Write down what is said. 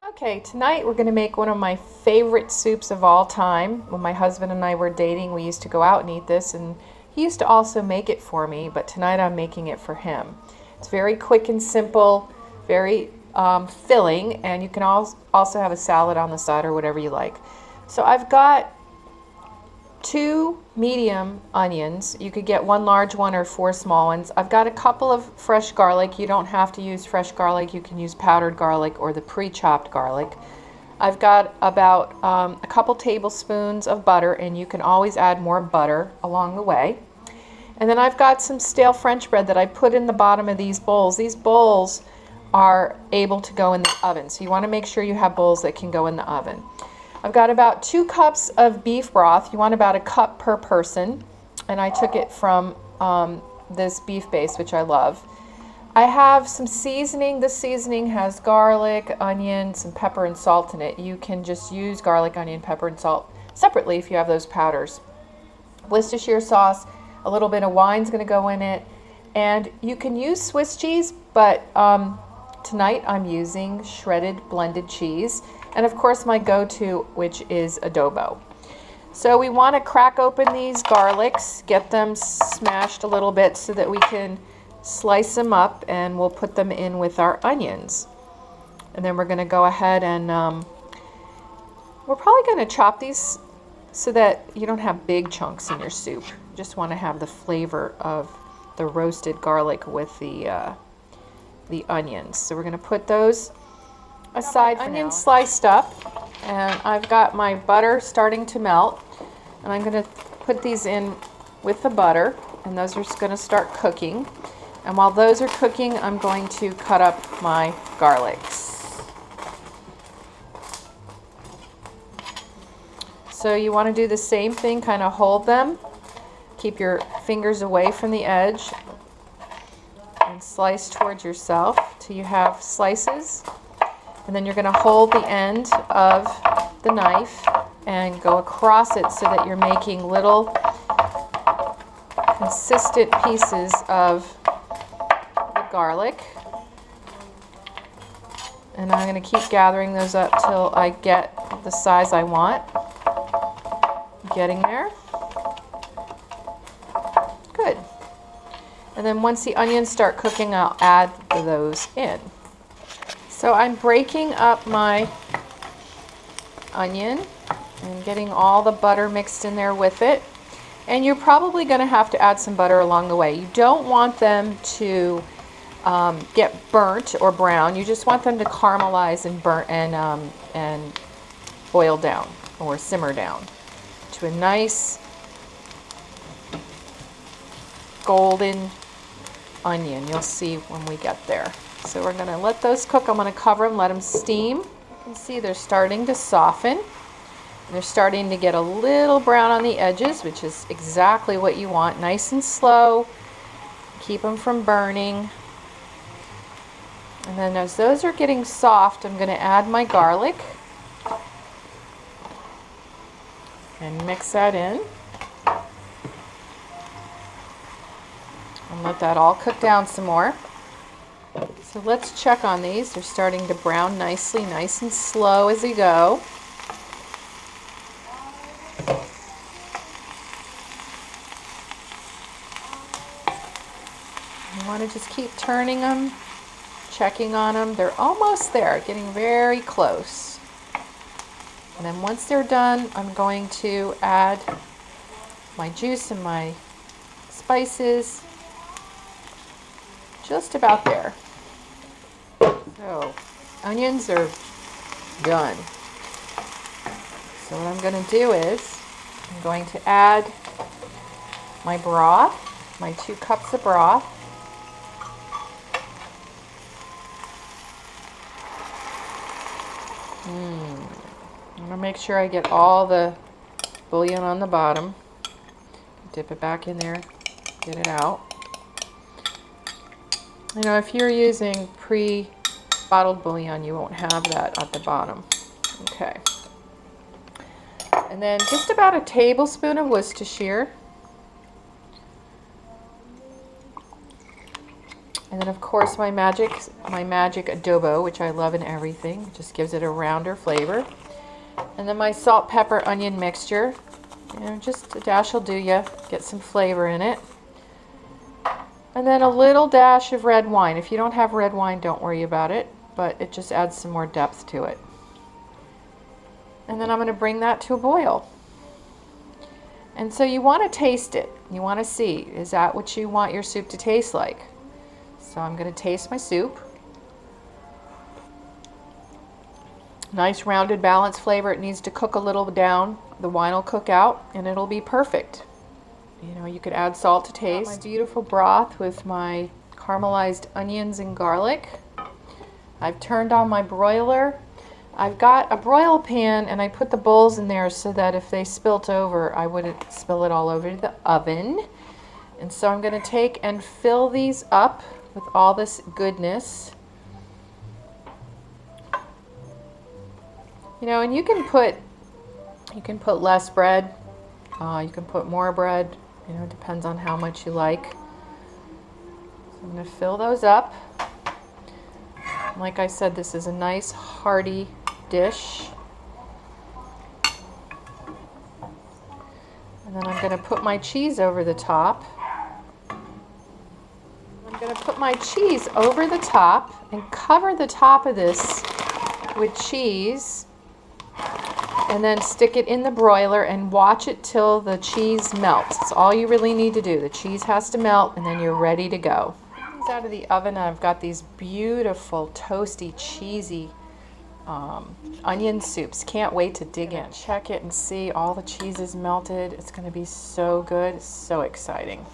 Okay, tonight we're going to make one of my favorite soups of all time. When my husband and I were dating, we used to go out and eat this, and he used to also make it for me, but tonight I'm making it for him. It's very quick and simple, very filling, and you can also have a salad on the side or whatever you like. So I've got 2 medium onions. You could get 1 large one or 4 small ones. I've got a couple of fresh garlic. You don't have to use fresh garlic. You can use powdered garlic or the pre-chopped garlic. I've got about a couple tablespoons of butter, and you can always add more butter along the way. And then I've got some stale French bread that I put in the bottom of these bowls. These bowls are able to go in the oven, so you want to make sure you have bowls that can go in the oven. I've got about 2 cups of beef broth. You want about a cup per person, and I took it from this beef base, which I love. I have some seasoning. This seasoning has garlic, onion, some pepper and salt in it. You can just use garlic, onion, pepper, and salt separately if you have those powders. Worcestershire sauce, a little bit of wine's going to go in it, and you can use Swiss cheese, but tonight I'm using shredded blended cheese. And of course my go-to, which is adobo. So we want to crack open these garlics, get them smashed a little bit so that we can slice them up, and we'll put them in with our onions. And then we're going to go ahead and we're probably going to chop these so that you don't have big chunks in your soup. You just want to have the flavor of the roasted garlic with the onions. So we're going to put those aside. Onions sliced up, and I've got my butter starting to melt, and I'm going to put these in with the butter, and those are going to start cooking. And while those are cooking, I'm going to cut up my garlics. So you want to do the same thing, kind of hold them, keep your fingers away from the edge, and slice towards yourself till you have slices. And then you're going to hold the end of the knife and go across it so that you're making little consistent pieces of the garlic. And I'm going to keep gathering those up till I get the size I want. Getting there. Good. And then once the onions start cooking, I'll add those in. So I'm breaking up my onion and getting all the butter mixed in there with it. And you're probably going to have to add some butter along the way. You don't want them to get burnt or brown. You just want them to caramelize and burn and boil down or simmer down to a nice golden onion. You'll see when we get there. So we're going to let those cook. I'm going to cover them, let them steam. You can see they're starting to soften. They're starting to get a little brown on the edges, which is exactly what you want. Nice and slow. Keep them from burning. And then as those are getting soft, I'm going to add my garlic and mix that in. And let that all cook down some more. So let's check on these. They're starting to brown nicely, nice and slow as you go. You want to just keep turning them, checking on them. They're almost there, getting very close. And then once they're done, I'm going to add my juice and my spices. Just about there. So, onions are done. So what I'm going to do is, I'm going to add my broth, my 2 cups of broth. I'm going to make sure I get all the bouillon on the bottom. Dip it back in there, get it out. You know, if you're using pre-bottled bouillon, you won't have that at the bottom. Okay. And then just about a tablespoon of Worcestershire. And then of course my magic adobo, which I love in everything. It just gives it a rounder flavor. And then my salt, pepper, onion mixture. You know, just a dash will do ya. Get some flavor in it. And then a little dash of red wine. If you don't have red wine, don't worry about it, but it just adds some more depth to it. And then I'm going to bring that to a boil. And so you want to taste it. You want to see, is that what you want your soup to taste like? So I'm going to taste my soup. Nice rounded balanced flavor. It needs to cook a little down. The wine will cook out and it'll be perfect. You know, you could add salt to taste. My beautiful broth with my caramelized onions and garlic. I've turned on my broiler. I've got a broil pan and I put the bowls in there so that if they spilt over, I wouldn't spill it all over the oven. And so I'm going to take and fill these up with all this goodness. You know, and you can put less bread, you can put more bread, you know, it depends on how much you like. So I'm going to fill those up. Like I said, this is a nice hearty dish. And then I'm going to put my cheese over the top. I'm going to put my cheese over the top and cover the top of this with cheese. And then stick it in the broiler and watch it till the cheese melts. That's all you really need to do. The cheese has to melt and then you're ready to go. These out of the oven, I've got these beautiful toasty cheesy onion soups. Can't wait to dig in. Check it and see all the cheese is melted. It's going to be so good. It's so exciting.